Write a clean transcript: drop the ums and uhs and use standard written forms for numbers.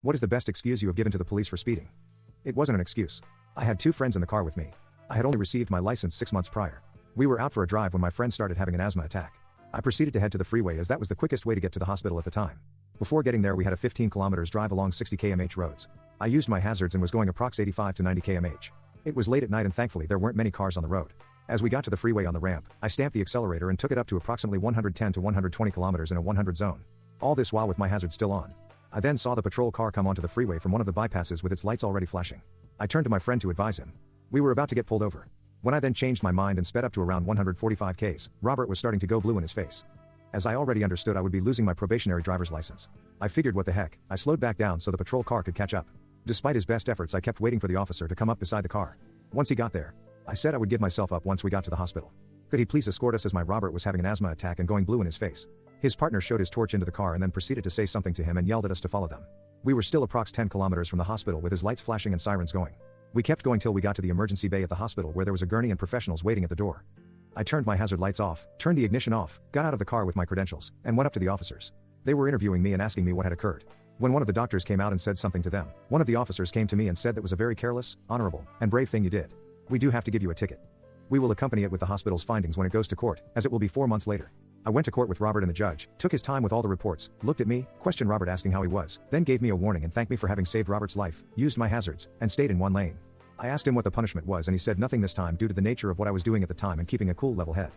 What is the best excuse you have given to the police for speeding? It wasn't an excuse. I had two friends in the car with me. I had only received my license 6 months prior. We were out for a drive when my friend started having an asthma attack. I proceeded to head to the freeway as that was the quickest way to get to the hospital at the time. Before getting there we had a 15 kilometers drive along 60 km roads. I used my hazards and was going approx 85 to 90 km/h. It was late at night and thankfully there weren't many cars on the road. As we got to the freeway on the ramp, I stamped the accelerator and took it up to approximately 110 to 120 kilometers in a 100 zone. All this while with my hazards still on. I then saw the patrol car come onto the freeway from one of the bypasses with its lights already flashing. I turned to my friend to advise him. We were about to get pulled over. When I then changed my mind and sped up to around 145 km/h, Robert was starting to go blue in his face. As I already understood I would be losing my probationary driver's license. I figured what the heck, I slowed back down so the patrol car could catch up. Despite his best efforts I kept waiting for the officer to come up beside the car. Once he got there, I said I would give myself up once we got to the hospital. Could he please escort us as my Robert was having an asthma attack and going blue in his face. His partner showed his torch into the car and then proceeded to say something to him and yelled at us to follow them. We were still approx 10 kilometers from the hospital with his lights flashing and sirens going. We kept going till we got to the emergency bay at the hospital where there was a gurney and professionals waiting at the door. I turned my hazard lights off, turned the ignition off, got out of the car with my credentials, and went up to the officers. They were interviewing me and asking me what had occurred. When one of the doctors came out and said something to them, one of the officers came to me and said that was a very careless, honorable, and brave thing you did. We do have to give you a ticket. We will accompany it with the hospital's findings when it goes to court, as it will be 4 months later. I went to court with Robert and the judge, took his time with all the reports, looked at me, questioned Robert asking how he was, then gave me a warning and thanked me for having saved Robert's life, used my hazards, and stayed in one lane. I asked him what the punishment was and he said nothing this time due to the nature of what I was doing at the time and keeping a cool level head.